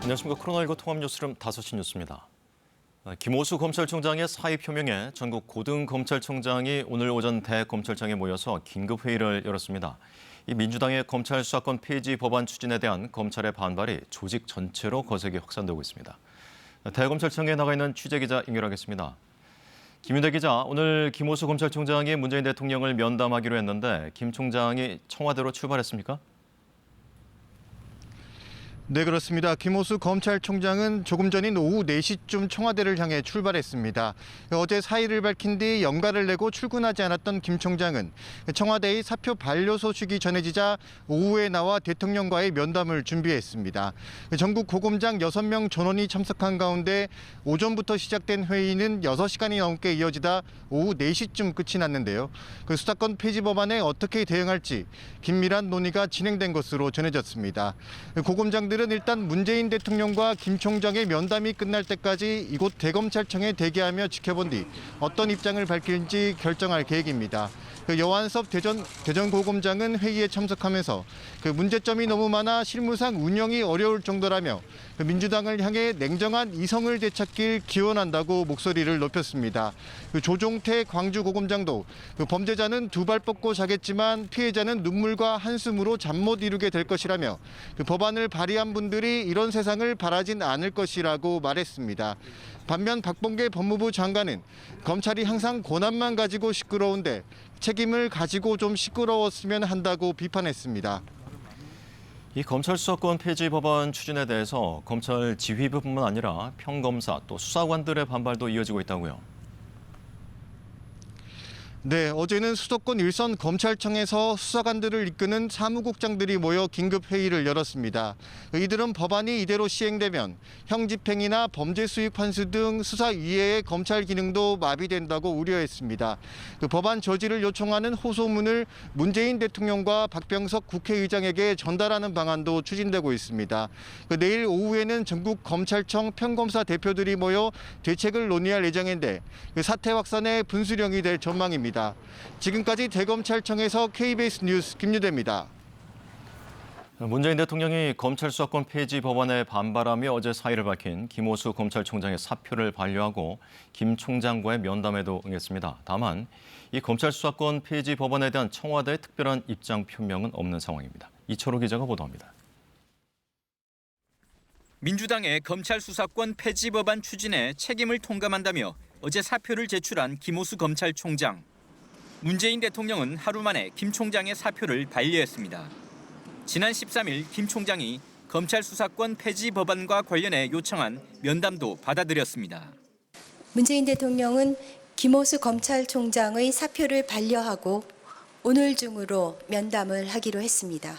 안녕하십니까. 코로나19 통합 뉴스룸 5시 뉴스입니다. 김오수 검찰총장의 사의 표명에 전국 고등검찰청장이 오늘 오전 대검찰청에 모여서 긴급회의를 열었습니다. 이 민주당의 검찰 수사권 폐지 법안 추진에 대한 검찰의 반발이 조직 전체로 거세게 확산되고 있습니다. 대검찰청에 나가 있는 취재기자 연결하겠습니다. 김윤대 기자, 오늘 김오수 검찰총장이 문재인 대통령을 면담하기로 했는데 김 총장이 청와대로 출발했습니까? 네, 그렇습니다. 김오수 검찰총장은 조금 전인 오후 4시쯤 청와대를 향해 출발했습니다. 어제 사의를 밝힌 뒤 연가를 내고 출근하지 않았던 김 총장은 청와대의 사표 반려 소식이 전해지자 오후에 나와 대통령과의 면담을 준비했습니다. 전국 고검장 6명 전원이 참석한 가운데 오전부터 시작된 회의는 6시간이 넘게 이어지다 오후 4시쯤 끝이 났는데요. 수사권 폐지 법안에 어떻게 대응할지 긴밀한 논의가 진행된 것으로 전해졌습니다. 고검장들은 일단 문재인 대통령과 김 총장의 면담이 끝날 때까지 이곳 대검찰청에 대기하며 지켜본 뒤 어떤 입장을 밝힐지 결정할 계획입니다. 여완섭 대전고검장은 회의에 참석하면서 문제점이 너무 많아 실무상 운영이 어려울 정도라며 민주당을 향해 냉정한 이성을 되찾길 기원한다고 목소리를 높였습니다. 조종태 광주고검장도 범죄자는 두 발 뻗고 자겠지만 피해자는 눈물과 한숨으로 잠 못 이루게 될 것이라며 법안을 발의한 분들이 이런 세상을 바라진 않을 것이라고 말했습니다. 반면 박범계 법무부 장관은 검찰이 항상 권한만 가지고 시끄러운데 책임을 가지고 좀 시끄러웠으면 한다고 비판했습니다. 이 검찰 수사권 폐지 법안 추진에 대해서 검찰 지휘부뿐만 아니라 평검사 또 수사관들의 반발도 이어지고 있다고요. 네, 어제는 수도권 일선 검찰청에서 수사관들을 이끄는 사무국장들이 모여 긴급 회의를 열었습니다. 이들은 법안이 이대로 시행되면 형집행이나 범죄 수익 환수 등 수사 이외의 검찰 기능도 마비된다고 우려했습니다. 법안 저지를 요청하는 호소문을 문재인 대통령과 박병석 국회의장에게 전달하는 방안도 추진되고 있습니다. 내일 오후에는 전국 검찰청 평검사 대표들이 모여 대책을 논의할 예정인데 사태 확산의 분수령이 될 전망입니다. 지금까지 대검찰청에서 KBS 뉴스 김유대입니다. 문재인 대통령이 검찰 수사권 폐지 법안에 반발하며 어제 사의를 밝힌 김오수 검찰총장의 사표를 반려하고 김 총장과의 면담에도 응했습니다. 다만 이 검찰 수사권 폐지 법안에 대한 청와대의 특별한 입장 표명은 없는 상황입니다. 이철호 기자가 보도합니다. 민주당의 검찰 수사권 폐지 법안 추진에 책임을 통감한다며 어제 사표를 제출한 김오수 검찰총장. 문재인 대통령은 하루 만에 김 총장의 사표를 반려했습니다. 지난 13일 김 총장이 검찰 수사권 폐지 법안과 관련해 요청한 면담도 받아들였습니다. 문재인 대통령은 김오수 검찰총장의 사표를 반려하고 오늘 중으로 면담을 하기로 했습니다.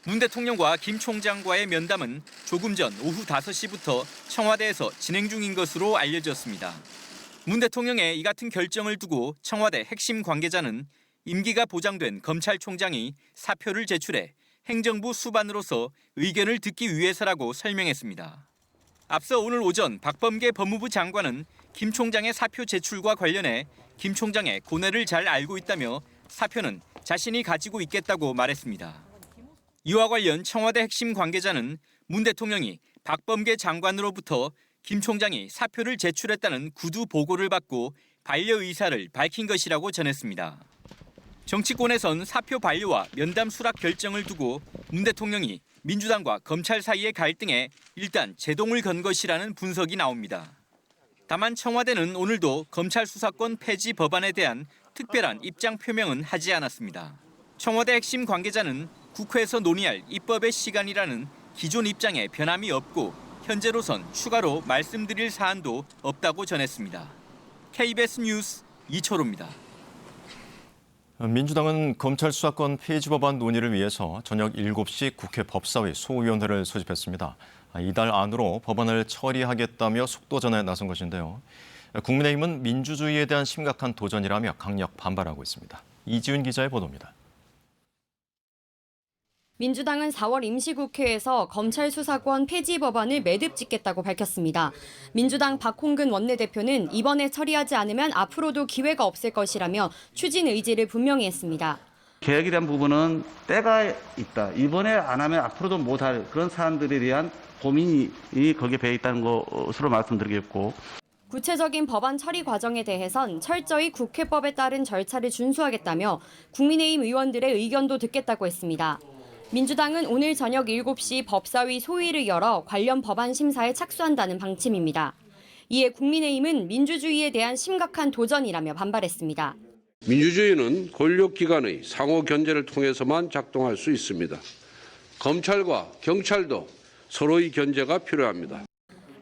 문 대통령과 김 총장과의 면담은 조금 전 오후 5시부터 청와대에서 진행 중인 것으로 알려졌습니다. 문 대통령의 이 같은 결정을 두고 청와대 핵심 관계자는 임기가 보장된 검찰총장이 사표를 제출해 행정부 수반으로서 의견을 듣기 위해서라고 설명했습니다. 앞서 오늘 오전 박범계 법무부 장관은 김 총장의 사표 제출과 관련해 김 총장의 고뇌를 잘 알고 있다며 사표는 자신이 가지고 있겠다고 말했습니다. 이와 관련 청와대 핵심 관계자는 문 대통령이 박범계 장관으로부터 김 총장이 사표를 제출했다는 구두 보고를 받고 반려 의사를 밝힌 것이라고 전했습니다. 정치권에선 사표 반려와 면담 수락 결정을 두고 문 대통령이 민주당과 검찰 사이의 갈등에 일단 제동을 건 것이라는 분석이 나옵니다. 다만 청와대는 오늘도 검찰 수사권 폐지 법안에 대한 특별한 입장 표명은 하지 않았습니다. 청와대 핵심 관계자는 국회에서 논의할 입법의 시간이라는 기존 입장에 변함이 없고 현재로선 추가로 말씀드릴 사안도 없다고 전했습니다. KBS 뉴스 이철호입니다. 민주당은 검찰 수사권 폐지 법안 논의를 위해서 저녁 7시 국회 법사위 소위원회를 소집했습니다. 이달 안으로 법안을 처리하겠다며 속도전에 나선 것인데요. 국민의힘은 민주주의에 대한 심각한 도전이라며 강력 반발하고 있습니다. 이지훈 기자의 보도입니다. 민주당은 4월 임시국회에서 검찰 수사권 폐지 법안을 매듭 짓겠다고 밝혔습니다. 민주당 박홍근 원내대표는 이번에 처리하지 않으면 앞으로도 기회가 없을 것이라며 추진 의지를 분명히 했습니다. 계획에 대한 부분은 때가 있다. 이번에 안 하면 앞으로도 못할 그런 사안들에 대한 고민이 거기에 배어 있다는 것으로 말씀드리겠고. 구체적인 법안 처리 과정에 대해선 철저히 국회법에 따른 절차를 준수하겠다며 국민의힘 의원들의 의견도 듣겠다고 했습니다. 민주당은 오늘 저녁 7시 법사위 소위를 열어 관련 법안 심사에 착수한다는 방침입니다. 이에 국민의힘은 민주주의에 대한 심각한 도전이라며 반발했습니다. 민주주의는 권력기관의 상호 견제를 통해서만 작동할 수 있습니다. 검찰과 경찰도 서로의 견제가 필요합니다.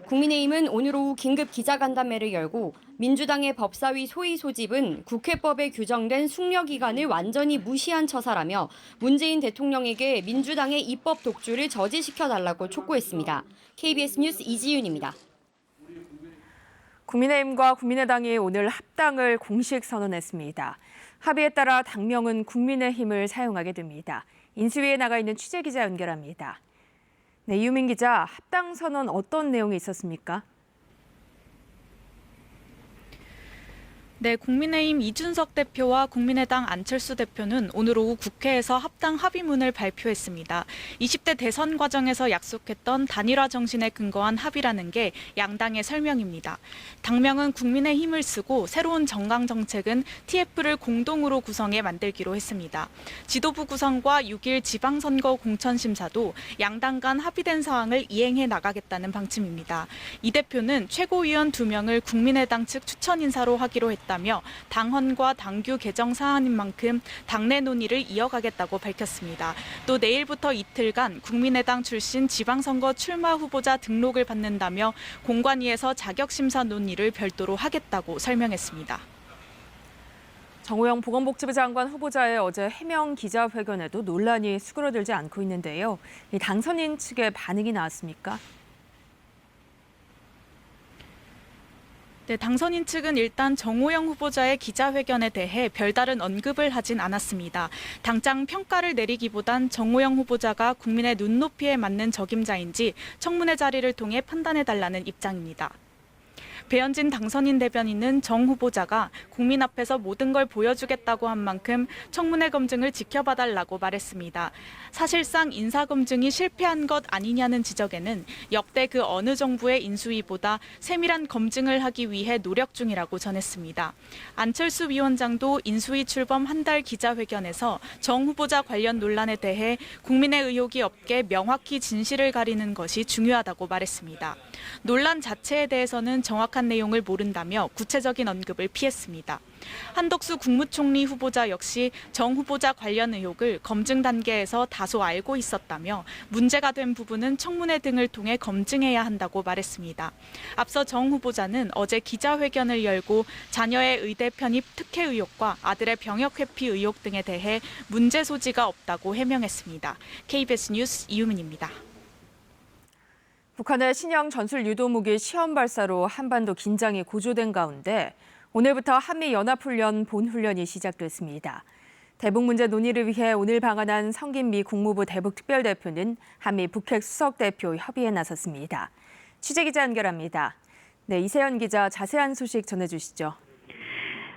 국민의힘은 오늘 오후 긴급 기자간담회를 열고 민주당의 법사위 소위 소집은 국회법에 규정된 숙려기간을 완전히 무시한 처사라며 문재인 대통령에게 민주당의 입법 독주를 저지시켜달라고 촉구했습니다. KBS 뉴스 이지윤입니다. 국민의힘과 국민의당이 오늘 합당을 공식 선언했습니다. 합의에 따라 당명은 국민의힘을 사용하게 됩니다. 인수위에 나가 있는 취재기자 연결합니다. 네, 이유민 기자, 합당 선언 어떤 내용이 있었습니까? 네, 국민의힘 이준석 대표와 국민의당 안철수 대표는 오늘 오후 국회에서 합당 합의문을 발표했습니다. 20대 대선 과정에서 약속했던 단일화 정신에 근거한 합의라는 게 양당의 설명입니다. 당명은 국민의힘을 쓰고 새로운 정강 정책은 TF를 공동으로 구성해 만들기로 했습니다. 지도부 구성과 6일 지방선거 공천심사도 양당 간 합의된 사항을 이행해 나가겠다는 방침입니다. 이 대표는 최고위원 2명을 국민의당 측 추천 인사로 하기로 했다며 당헌과 당규 개정 사안인 만큼 당내 논의를 이어가겠다고 밝혔습니다. 또 내일부터 이틀간 국민의당 출신 지방선거 출마 후보자 등록을 받는다며 공관위에서 자격심사 논의를 별도로 하겠다고 설명했습니다. 정호영 보건복지부 장관 후보자의 어제 해명 기자회견에도 논란이 수그러들지 않고 있는데요. 이 당선인 측의 반응이 나왔습니까? 네, 당선인 측은 일단 정호영 후보자의 기자회견에 대해 별다른 언급을 하진 않았습니다. 당장 평가를 내리기보단 정호영 후보자가 국민의 눈높이에 맞는 적임자인지 청문회 자리를 통해 판단해달라는 입장입니다. 배현진 당선인 대변인은 정 후보자가 국민 앞에서 모든 걸 보여주겠다고 한 만큼 청문회 검증을 지켜봐달라고 말했습니다. 사실상 인사검증이 실패한 것 아니냐는 지적에는 역대 그 어느 정부의 인수위보다 세밀한 검증을 하기 위해 노력 중이라고 전했습니다. 안철수 위원장도 인수위 출범 한 달 기자회견에서 정 후보자 관련 논란에 대해 국민의 의혹이 없게 명확히 진실을 가리는 것이 중요하다고 말했습니다. 논란 자체에 대해서는 정확한 내용을 모른다며 구체적인 언급을 피했습니다. 한덕수 국무총리 후보자 역시 정 후보자 관련 의혹을 검증 단계에서 다소 알고 있었다며 문제가 된 부분은 청문회 등을 통해 검증해야 한다고 말했습니다. 앞서 정 후보자는 어제 기자회견을 열고 자녀의 의대 편입 특혜 의혹과 아들의 병역 회피 의혹 등에 대해 문제 소지가 없다고 해명했습니다. KBS 뉴스 이유민입니다. 북한의 신형 전술 유도무기 시험 발사로 한반도 긴장이 고조된 가운데 오늘부터 한미연합훈련 본훈련이 시작됐습니다. 대북 문제 논의를 위해 오늘 방한한 성김미 국무부 대북특별대표는 한미 북핵 수석대표 협의에 나섰습니다. 취재기자 연결합니다. 네, 이세연 기자 자세한 소식 전해주시죠.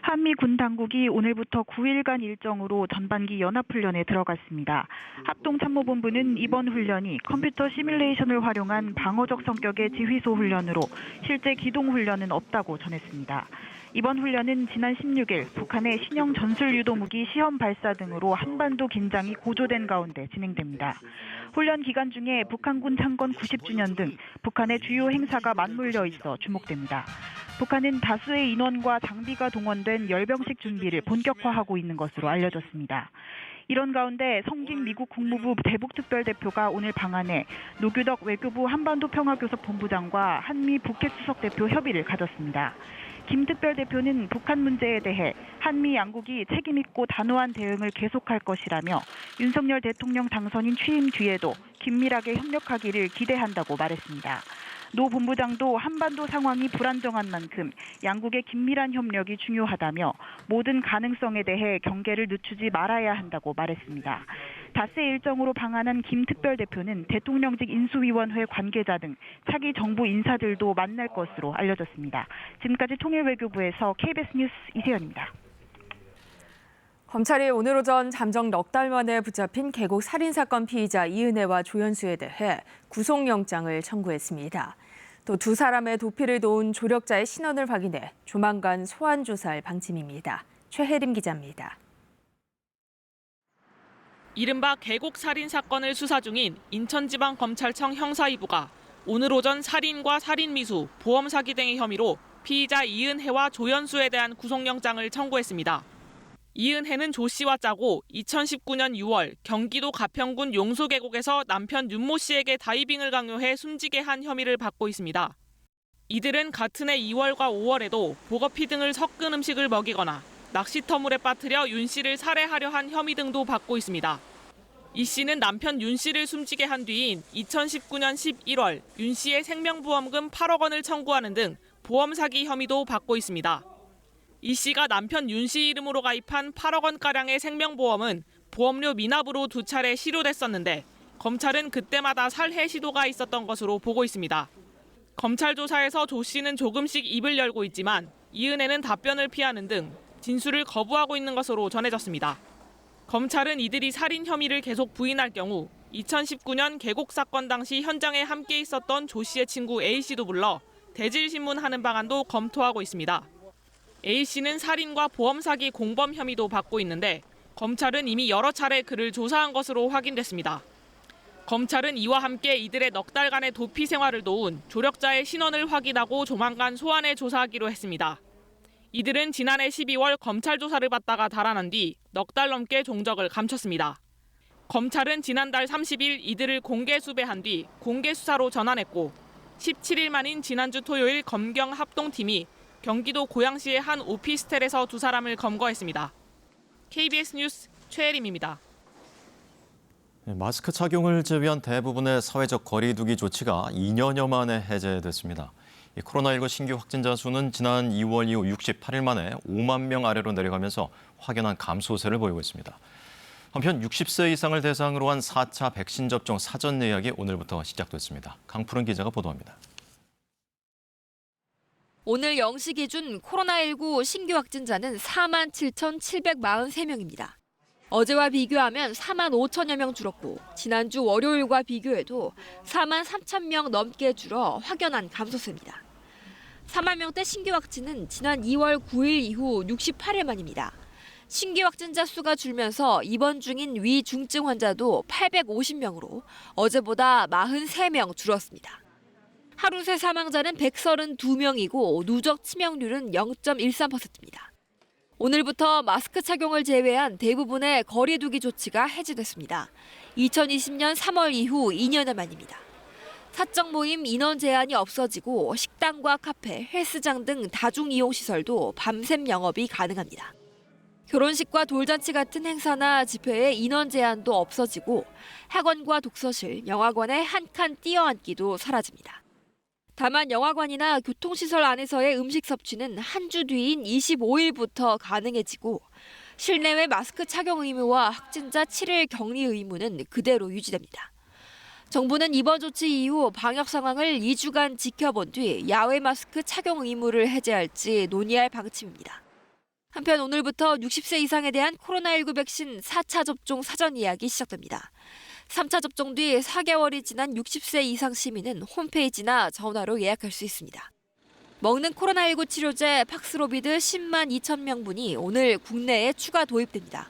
한미 군 당국이 오늘부터 9일간 일정으로 전반기 연합훈련에 들어갔습니다. 합동참모본부는 이번 훈련이 컴퓨터 시뮬레이션을 활용한 방어적 성격의 지휘소 훈련으로 실제 기동 훈련은 없다고 전했습니다. 이번 훈련은 지난 16일 북한의 신형 전술유도무기 시험 발사 등으로 한반도 긴장이 고조된 가운데 진행됩니다. 훈련 기간 중에 북한군 창건 90주년 등 북한의 주요 행사가 맞물려 있어 주목됩니다. 북한은 다수의 인원과 장비가 동원된 열병식 준비를 본격화하고 있는 것으로 알려졌습니다. 이런 가운데 성김 미국 국무부 대북특별대표가 오늘 방한해 노규덕 외교부 한반도평화교섭 본부장과 한미 북핵 수석대표 협의를 가졌습니다. 김 특별대표는 북한 문제에 대해 한미 양국이 책임있고 단호한 대응을 계속할 것이라며 윤석열 대통령 당선인 취임 뒤에도 긴밀하게 협력하기를 기대한다고 말했습니다. 노 본부장도 한반도 상황이 불안정한 만큼 양국의 긴밀한 협력이 중요하다며 모든 가능성에 대해 경계를 늦추지 말아야 한다고 말했습니다. 닷새 일정으로 방한한 김 특별대표는 대통령직 인수위원회 관계자 등 차기 정부 인사들도 만날 것으로 알려졌습니다. 지금까지 통일외교부에서 KBS 뉴스 이세연입니다. 검찰이 오늘 오전 잠정 넉 달 만에 붙잡힌 계곡 살인사건 피의자 이은혜와 조연수에 대해 구속영장을 청구했습니다. 또 두 사람의 도피를 도운 조력자의 신원을 확인해 조만간 소환 조사할 방침입니다. 최혜림 기자입니다. 이른바 계곡 살인 사건을 수사 중인 인천지방검찰청 형사 2부가 오늘 오전 살인과 살인미수, 보험 사기 등의 혐의로 피의자 이은혜와 조연수에 대한 구속영장을 청구했습니다. 이은혜는 조 씨와 짜고 2019년 6월 경기도 가평군 용소계곡에서 남편 윤모 씨에게 다이빙을 강요해 숨지게 한 혐의를 받고 있습니다. 이들은 같은 해 2월과 5월에도 보거피 등을 섞은 음식을 먹이거나 낚시터 물에 빠뜨려 윤 씨를 살해하려 한 혐의 등도 받고 있습니다. 이 씨는 남편 윤 씨를 숨지게 한 뒤인 2019년 11월 윤 씨의 생명보험금 8억 원을 청구하는 등 보험 사기 혐의도 받고 있습니다. 이 씨가 남편 윤 씨 이름으로 가입한 8억 원가량의 생명보험은 보험료 미납으로 2차례 실효됐었는데 검찰은 그때마다 살해 시도가 있었던 것으로 보고 있습니다. 검찰 조사에서 조 씨는 조금씩 입을 열고 있지만 이은혜는 답변을 피하는 등 진술을 거부하고 있는 것으로 전해졌습니다. 검찰은 이들이 살인 혐의를 계속 부인할 경우 2019년 계곡 사건 당시 현장에 함께 있었던 조 씨의 친구 A 씨도 불러 대질 신문하는 방안도 검토하고 있습니다. A 씨는 살인과 보험 사기 공범 혐의도 받고 있는데 검찰은 이미 여러 차례 그를 조사한 것으로 확인됐습니다. 검찰은 이와 함께 이들의 넉 달간의 도피 생활을 도운 조력자의 신원을 확인하고 조만간 소환해 조사하기로 했습니다. 이들은 지난해 12월 검찰 조사를 받다가 달아난 뒤 넉 달 넘게 종적을 감췄습니다. 검찰은 지난달 30일 이들을 공개 수배한 뒤 공개 수사로 전환했고 17일 만인 지난주 토요일 검경 합동팀이 경기도 고양시의 한 오피스텔에서 두 사람을 검거했습니다. KBS 뉴스 최혜림입니다. 마스크 착용을 제외한 대부분의 사회적 거리 두기 조치가 2년여 만에 해제됐습니다. 코로나19 신규 확진자 수는 지난 2월 이후 68일 만에 5만 명 아래로 내려가면서 확연한 감소세를 보이고 있습니다. 한편 60세 이상을 대상으로 한 4차 백신 접종 사전 예약이 오늘부터 시작됐습니다. 강푸른 기자가 보도합니다. 오늘 0시 기준 코로나19 신규 확진자는 47,743명입니다. 어제와 비교하면 4만 5천여 명 줄었고 지난주 월요일과 비교해도 4만 3천 명 넘게 줄어 확연한 감소세입니다. 4만 명대 신규 확진은 지난 2월 9일 이후 68일 만입니다. 신규 확진자 수가 줄면서 입원 중인 위중증 환자도 850명으로 어제보다 43명 줄었습니다. 하루 새 사망자는 132명이고 누적 치명률은 0.13%입니다. 오늘부터 마스크 착용을 제외한 대부분의 거리 두기 조치가 해제됐습니다. 2020년 3월 이후 2년여 만입니다. 사적 모임 인원 제한이 없어지고 식당과 카페, 헬스장 등 다중이용시설도 밤샘 영업이 가능합니다. 결혼식과 돌잔치 같은 행사나 집회에 인원 제한도 없어지고 학원과 독서실, 영화관의 한 칸 띄어앉기도 사라집니다. 다만 영화관이나 교통시설 안에서의 음식 섭취는 한 주 뒤인 25일부터 가능해지고 실내외 마스크 착용 의무와 확진자 7일 격리 의무는 그대로 유지됩니다. 정부는 이번 조치 이후 방역 상황을 2주간 지켜본 뒤 야외 마스크 착용 의무를 해제할지 논의할 방침입니다. 한편 오늘부터 60세 이상에 대한 코로나19 백신 4차 접종 사전 예약이 시작됩니다. 3차 접종 뒤 4개월이 지난 60세 이상 시민은 홈페이지나 전화로 예약할 수 있습니다. 먹는 코로나19 치료제 팍스로비드 10만 2천 명분이 오늘 국내에 추가 도입됩니다.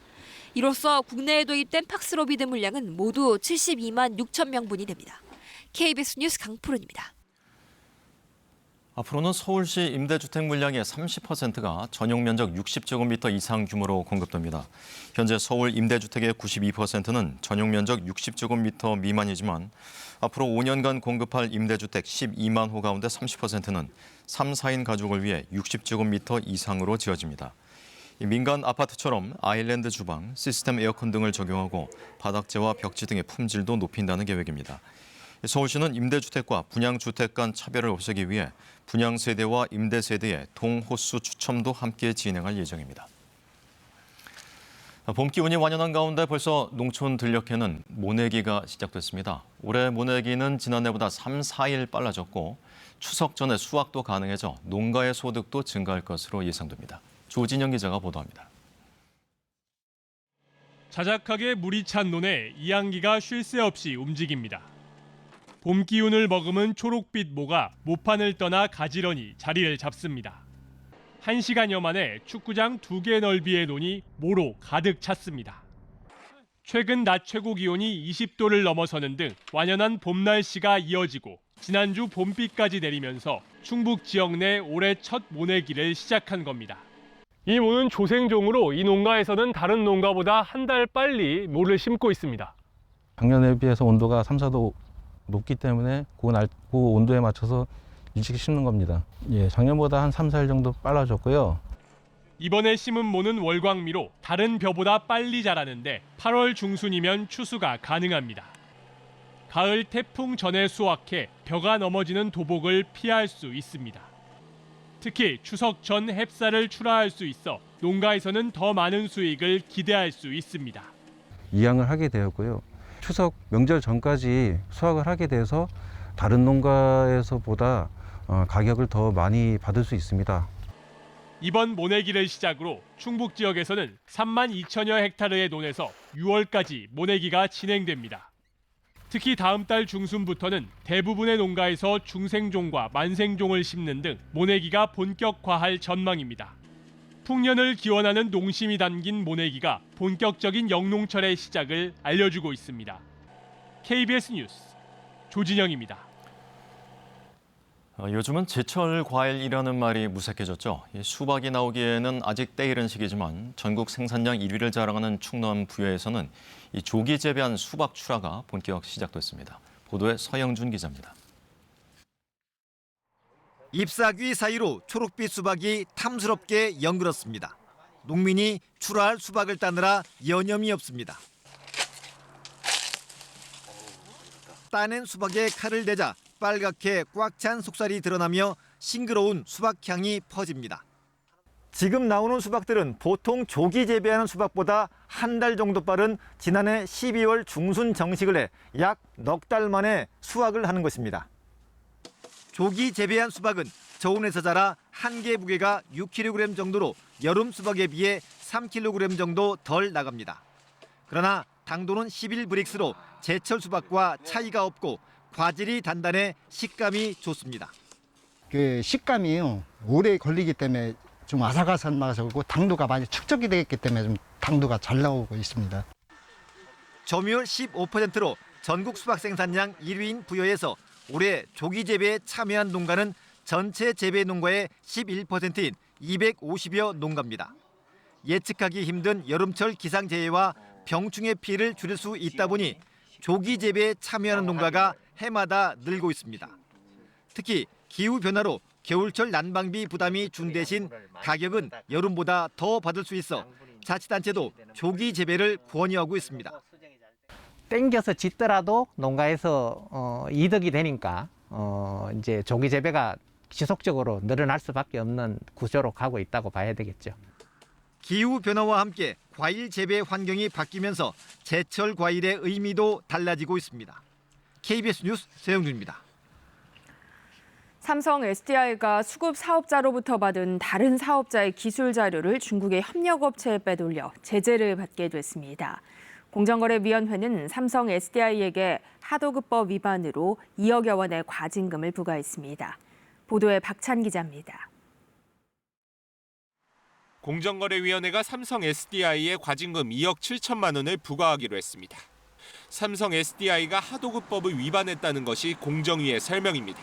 이로써 국내에 도입된 팍스로비드 물량은 모두 72만 6천 명분이 됩니다. KBS 뉴스 강푸른입니다. 앞으로는 서울시 임대주택 물량의 30%가 전용 면적 60제곱미터 이상 규모로 공급됩니다. 현재 서울 임대주택의 92%는 전용 면적 60제곱미터 미만이지만 앞으로 5년간 공급할 임대주택 12만 호 가운데 30%는 3, 4인 가족을 위해 60제곱미터 이상으로 지어집니다. 민간 아파트처럼 아일랜드 주방, 시스템 에어컨 등을 적용하고 바닥재와 벽지 등의 품질도 높인다는 계획입니다. 서울시는 임대주택과 분양주택 간 차별을 없애기 위해 분양세대와 임대세대의 동호수 추첨도 함께 진행할 예정입니다. 봄 기운이 완연한 가운데 벌써 농촌 들녘에는 모내기가 시작됐습니다. 올해 모내기는 지난해보다 3, 4일 빨라졌고 추석 전에 수확도 가능해져 농가의 소득도 증가할 것으로 예상됩니다. 조진영 기자가 보도합니다. 자작하게 물이 찬 논에 이항기가 쉴 새 없이 움직입니다. 봄 기운을 머금은 초록빛 모가 모판을 떠나 가지런히 자리를 잡습니다. 1시간여 만에 축구장 2개 넓이의 논이 모로 가득 찼습니다. 최근 낮 최고 기온이 20도를 넘어서는 등 완연한 봄 날씨가 이어지고 지난주 봄비까지 내리면서 충북 지역 내 올해 첫 모내기를 시작한 겁니다. 이 모는 조생종으로 이 농가에서는 다른 농가보다 한 달 빨리 모를 심고 있습니다. 작년에 비해서 온도가 3, 4도 높기 때문에 그 온도에 맞춰서 일찍 심는 겁니다. 예, 작년보다 한 3, 4일 정도 빨라졌고요. 이번에 심은 모는 월광미로 다른 벼보다 빨리 자라는데 8월 중순이면 추수가 가능합니다. 가을 태풍 전에 수확해 벼가 넘어지는 도복을 피할 수 있습니다. 특히 추석 전 햅쌀을 출하할 수 있어 농가에서는 더 많은 수익을 기대할 수 있습니다. 이항을 하게 되었고요. 추석 명절 전까지 수확을 하게 돼서 다른 농가에서보다 가격을 더 많이 받을 수 있습니다. 이번 모내기를 시작으로 충북 지역에서는 3만 2천여 헥타르의 논에서 6월까지 모내기가 진행됩니다. 특히 다음 달 중순부터는 대부분의 농가에서 중생종과 만생종을 심는 등 모내기가 본격화할 전망입니다. 풍년을 기원하는 농심이 담긴 모내기가 본격적인 영농철의 시작을 알려주고 있습니다. KBS 뉴스 조진영입니다. 요즘은 제철 과일이라는 말이 무색해졌죠. 수박이 나오기에는 아직 때이른 시기지만 전국 생산량 1위를 자랑하는 충남 부여에서는 이 조기 재배한 수박 출하가 본격 시작됐습니다. 보도에 서영준 기자입니다. 잎사귀 사이로 초록빛 수박이 탐스럽게 연그렀습니다. 농민이 출하할 수박을 따느라 여념이 없습니다. 따낸 수박에 칼을 대자 빨갛게 꽉 찬 속살이 드러나며 싱그러운 수박향이 퍼집니다. 지금 나오는 수박들은 보통 조기 재배하는 수박보다 한 달 정도 빠른 지난해 12월 중순 정식을 해 약 넉 달 만에 수확을 하는 것입니다. 조기 재배한 수박은 저온에서 자라 한 개 무게가 6kg 정도로 여름 수박에 비해 3kg 정도 덜 나갑니다. 그러나 당도는 11브릭스로 제철 수박과 차이가 없고 과질이 단단해 식감이 좋습니다. 그 식감이 오래 걸리기 때문에 좀 아삭아삭 맛이고 당도가 많이 축적이 되었기 때문에 좀 당도가 잘 나오고 있습니다. 점유율 15%로 전국 수박 생산량 1위인 부여에서 올해 조기 재배에 참여한 농가는 전체 재배 농가의 11%인 250여 농가입니다. 예측하기 힘든 여름철 기상재해와 병충해 피해를 줄일 수 있다 보니 조기 재배에 참여하는 농가가 해마다 늘고 있습니다. 특히 기후변화로 겨울철 난방비 부담이 준 대신 가격은 여름보다 더 받을 수 있어 자치단체도 조기 재배를 권유하고 있습니다. 땡겨서 짓더라도 농가에서 이득이 되니까 이제 조기 재배가 지속적으로 늘어날 수밖에 없는 구조로 가고 있다고 봐야 되겠죠. 기후변화와 함께 과일 재배 환경이 바뀌면서 제철 과일의 의미도 달라지고 있습니다. KBS 뉴스 서영준입니다. 삼성 SDI가 수급 사업자로부터 받은 다른 사업자의 기술 자료를 중국의 협력업체에 빼돌려 제재를 받게 됐습니다. 공정거래위원회는 삼성 SDI에게 하도급법 위반으로 2억여 원의 과징금을 부과했습니다. 보도에 박찬 기자입니다. 공정거래위원회가 삼성 SDI에 과징금 2억 7천만 원을 부과하기로 했습니다. 삼성 SDI가 하도급법을 위반했다는 것이 공정위의 설명입니다.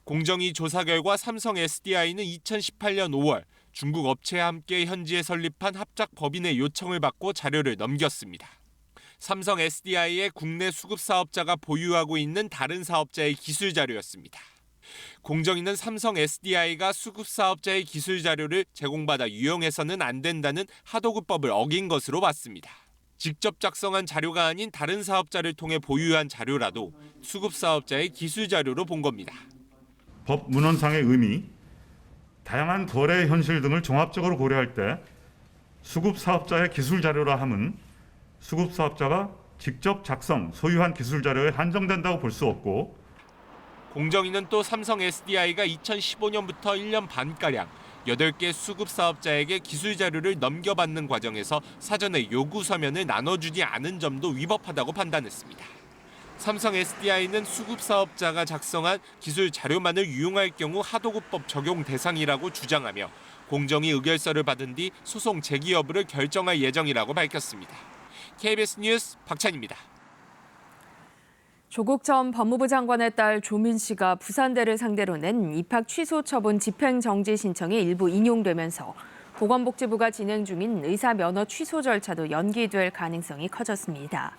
공정위 조사 결과 삼성 SDI는 2018년 5월 중국 업체와 함께 현지에 설립한 합작 법인의 요청을 받고 자료를 넘겼습니다. 삼성 SDI의 국내 수급 사업자가 보유하고 있는 다른 사업자의 기술 자료였습니다. 공정위는 삼성 SDI가 수급 사업자의 기술 자료를 제공받아 유용해서는 안 된다는 하도급법을 어긴 것으로 봤습니다. 직접 작성한 자료가 아닌 다른 사업자를 통해 보유한 자료라도 수급 사업자의 기술 자료로 본 겁니다. 법 문헌상의 의미, 다양한 거래 현실 등을 종합적으로 고려할 때 수급 사업자의 기술 자료라 함은 수급 사업자가 직접 작성, 소유한 기술 자료에 한정된다고 볼 수 없고, 공정위는 또 삼성 SDI가 2015년부터 1년 반가량 8개 수급 사업자에게 기술 자료를 넘겨받는 과정에서 사전에 요구 서면을 나눠주지 않은 점도 위법하다고 판단했습니다. 삼성 SDI는 수급 사업자가 작성한 기술 자료만을 유용할 경우 하도급법 적용 대상이라고 주장하며 공정위 의결서를 받은 뒤 소송 제기 여부를 결정할 예정이라고 밝혔습니다. KBS 뉴스 박찬입니다. 조국 전 법무부 장관의 딸 조민 씨가 부산대를 상대로 낸 입학 취소 처분 집행정지 신청이 일부 인용되면서 보건복지부가 진행 중인 의사 면허 취소 절차도 연기될 가능성이 커졌습니다.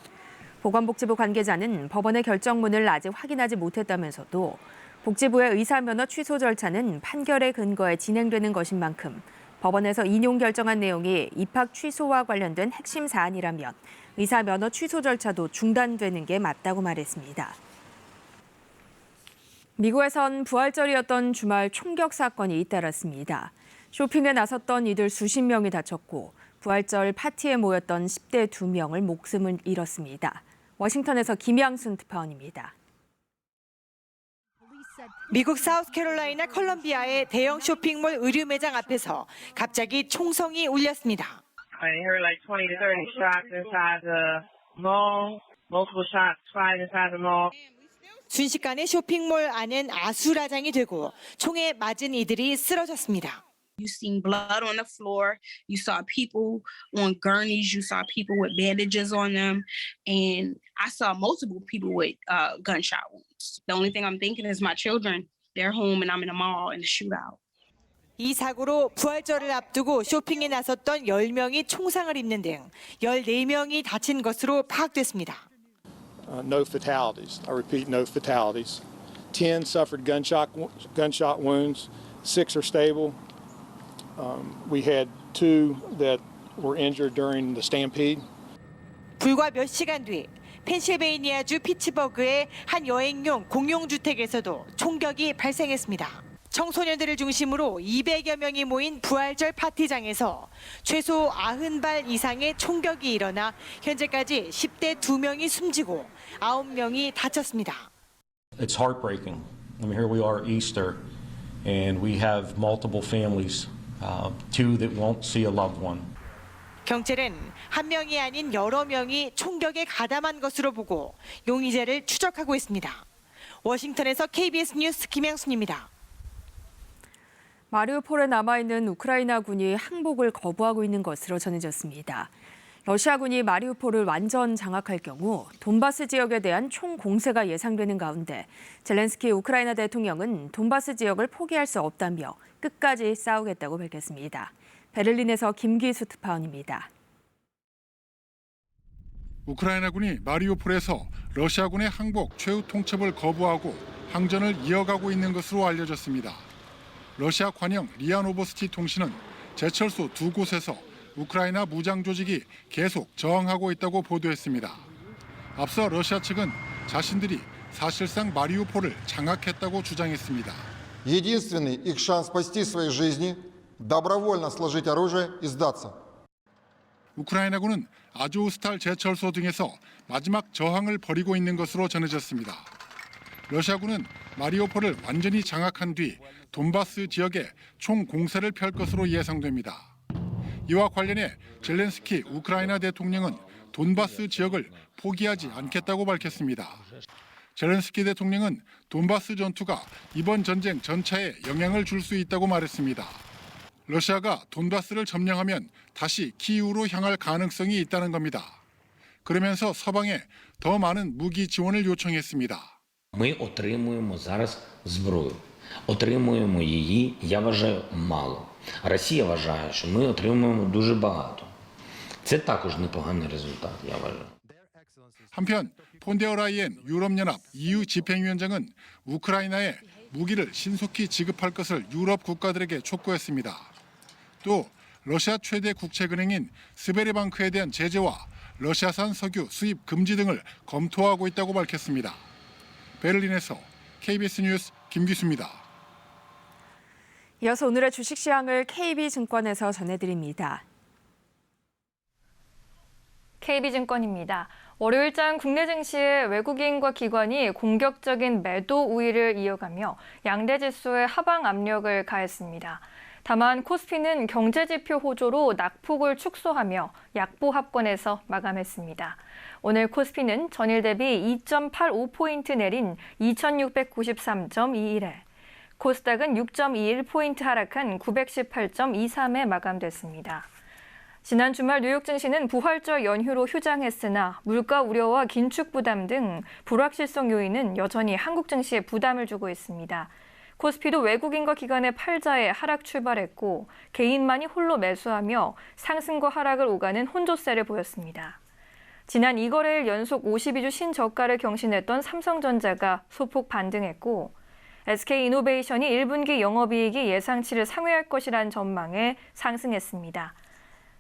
보건복지부 관계자는 법원의 결정문을 아직 확인하지 못했다면서도 복지부의 의사 면허 취소 절차는 판결의 근거에 진행되는 것인 만큼 법원에서 인용 결정한 내용이 입학 취소와 관련된 핵심 사안이라면 의사 면허 취소 절차도 중단되는 게 맞다고 말했습니다. 미국에선 부활절이었던 주말 총격 사건이 잇따랐습니다. 쇼핑에 나섰던 이들 수십 명이 다쳤고 부활절 파티에 모였던 10대 2명을 목숨을 잃었습니다. 워싱턴에서 김양순 특파원입니다. 미국 사우스캐롤라이나 컬럼비아의 대형 쇼핑몰 의류 매장 앞에서 갑자기 총성이 울렸습니다. I heard like 20 to 30 shots inside the mall, multiple shots fired inside the mall. 순식간에 쇼핑몰 안은 아수라장이 되고 총에 맞은 이들이 쓰러졌습니다. You seen blood on the floor. You saw people on gurneys. You saw people with bandages on them. And I saw multiple people with gunshot wounds. The only thing I'm thinking is my children. They're home and I'm in a mall in the shootout. 이 사고로 부활절을 앞두고 쇼핑에 나섰던 10명이 총상을 입는 등 14명이 다친 것으로 파악됐습니다. No fatalities. I repeat, no fatalities. 10 suffered gunshot wounds. 6 are stable. We had 2 that were injured during the stampede. 불과 몇 시간 뒤 펜실베이니아주 피츠버그의 한 여행용 공용주택에서도 총격이 발생했습니다. 청소년들을 중심으로 200여 명이 모인 부활절 파티장에서 최소 90발 이상의 총격이 일어나 현재까지 10대 2명이 숨지고 9명이 다쳤습니다. It's heartbreaking. I mean, here we are at Easter, and we have multiple families, 2 that won't see a loved one. 경찰은 한 명이 아닌 여러 명이 총격에 가담한 것으로 보고 용의자를 추적하고 있습니다. 워싱턴에서 KBS 뉴스 김양순입니다. 마리우폴에 남아있는 우크라이나군이 항복을 거부하고 있는 것으로 전해졌습니다. 러시아군이 마리우폴을 완전 장악할 경우 돈바스 지역에 대한 총공세가 예상되는 가운데 젤렌스키 우크라이나 대통령은 돈바스 지역을 포기할 수 없다며 끝까지 싸우겠다고 밝혔습니다. 베를린에서 김기수 특파원입니다. 우크라이나군이 마리우폴에서 러시아군의 항복 최후 통첩을 거부하고 항전을 이어가고 있는 것으로 알려졌습니다. 러시아 관영 리아 노보스티 통신은 제철소 2곳에서 우크라이나 무장 조직이 계속 저항하고 있다고 보도했습니다. 앞서 러시아 측은 자신들이 사실상 마리우폴을 장악했다고 주장했습니다. Единственный их шанс спасти свои жизни – добровольно сложить оружие и сдаться. 우크라이나군은 아조우스탈 제철소 등에서 마지막 저항을 벌이고 있는 것으로 전해졌습니다. 러시아군은 마리우폴을 완전히 장악한 뒤 돈바스 지역에 총공세를 펼 것으로 예상됩니다. 이와 관련해 젤렌스키 우크라이나 대통령은 돈바스 지역을 포기하지 않겠다고 밝혔습니다. 젤렌스키 대통령은 돈바스 전투가 이번 전쟁 전체에 영향을 줄 수 있다고 말했습니다. 러시아가 돈바스를 점령하면 다시 키이우로 향할 가능성이 있다는 겁니다. 그러면서 서방에 더 많은 무기 지원을 요청했습니다. Ми отримуємо зараз зброю. Отримуємо її, я вважаю, мало. Росія вважає, що ми отримуємо дуже багато. Це також непоганий результат, я вважаю. 한편 폰데어라이엔 유럽연합 EU 집행위원장은 우크라이나에 무기를 신속히 지급할 것을 유럽 국가들에게 촉구했습니다. 또 러시아 최대 국책은행인 스베르방크에 대한 제재와 러시아산 석유 수입 금지 등을 검토하고 있다고 밝혔습니다. 베를린에서 KBS 뉴스 김기수입니다. 이어서 오늘의 주식시황을 KB증권에서 전해드립니다. KB증권입니다. 월요일장 국내 증시의 외국인과 기관이 공격적인 매도 우위를 이어가며 양대 지수의 하방 압력을 가했습니다. 다만 코스피는 경제지표 호조로 낙폭을 축소하며 약보합권에서 마감했습니다. 오늘 코스피는 전일 대비 2.85포인트 내린 2693.21에 코스닥은 6.21포인트 하락한 918.23에 마감됐습니다. 지난 주말 뉴욕 증시는 부활절 연휴로 휴장했으나 물가 우려와 긴축 부담 등 불확실성 요인은 여전히 한국 증시에 부담을 주고 있습니다. 코스피도 외국인과 기관의 팔자에 하락 출발했고 개인만이 홀로 매수하며 상승과 하락을 오가는 혼조세를 보였습니다. 지난 2거래일 연속 52주 신저가를 경신했던 삼성전자가 소폭 반등했고 SK이노베이션이 1분기 영업이익이 예상치를 상회할 것이란 전망에 상승했습니다.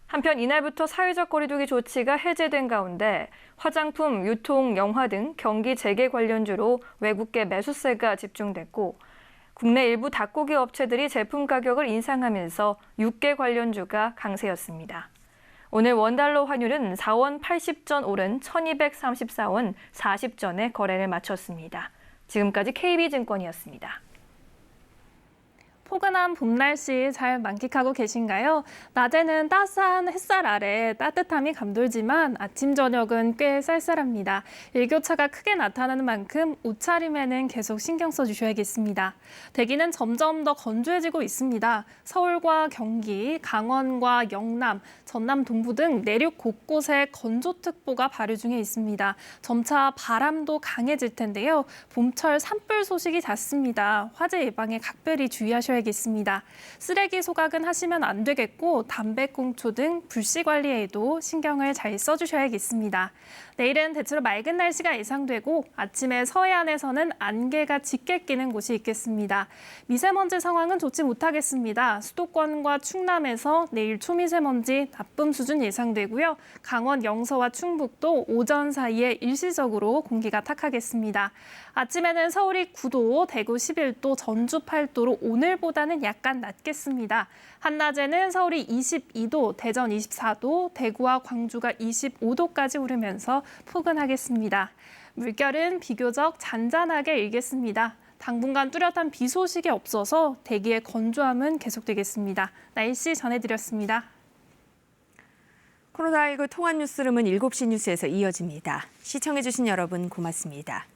한편 이날부터 사회적 거리두기 조치가 해제된 가운데 화장품, 유통, 영화 등 경기 재개 관련주로 외국계 매수세가 집중됐고 국내 일부 닭고기 업체들이 제품 가격을 인상하면서 육계 관련주가 강세였습니다. 오늘 원달러 환율은 4원 80전 오른 1234원 40전에 거래를 마쳤습니다. 지금까지 KB증권이었습니다. 포근한 봄 날씨 잘 만끽하고 계신가요? 낮에는 따스한 햇살 아래 따뜻함이 감돌지만 아침, 저녁은 꽤 쌀쌀합니다. 일교차가 크게 나타나는 만큼 옷차림에는 계속 신경 써주셔야겠습니다. 대기는 점점 더 건조해지고 있습니다. 서울과 경기, 강원과 영남, 전남 동부 등 내륙 곳곳에 건조특보가 발효 중에 있습니다. 점차 바람도 강해질 텐데요. 봄철 산불 소식이 잦습니다. 화재 예방에 각별히 주의하셔야겠습니다. 쓰레기 소각은 하시면 안 되겠고 담배꽁초 등 불씨 관리에도 신경을 잘 써주셔야겠습니다. 내일은 대체로 맑은 날씨가 예상되고 아침에 서해안에서는 안개가 짙게 끼는 곳이 있겠습니다. 미세먼지 상황은 좋지 못하겠습니다. 수도권과 충남에서 내일 초미세먼지 나쁨 수준 예상되고요. 강원 영서와 충북도 오전 사이에 일시적으로 공기가 탁하겠습니다. 아침에는 서울이 9도, 대구 11도, 전주 8도로 오늘보다는 약간 낮겠습니다. 한낮에는 서울이 22도, 대전 24도, 대구와 광주가 25도까지 오르면서 포근하겠습니다. 물결은 비교적 잔잔하게 일겠습니다. 당분간 뚜렷한 비 소식이 없어서 대기의 건조함은 계속되겠습니다. 날씨 전해드렸습니다. 코로나19 통합 뉴스룸은 7시 뉴스에서 이어집니다. 시청해주신 여러분 고맙습니다.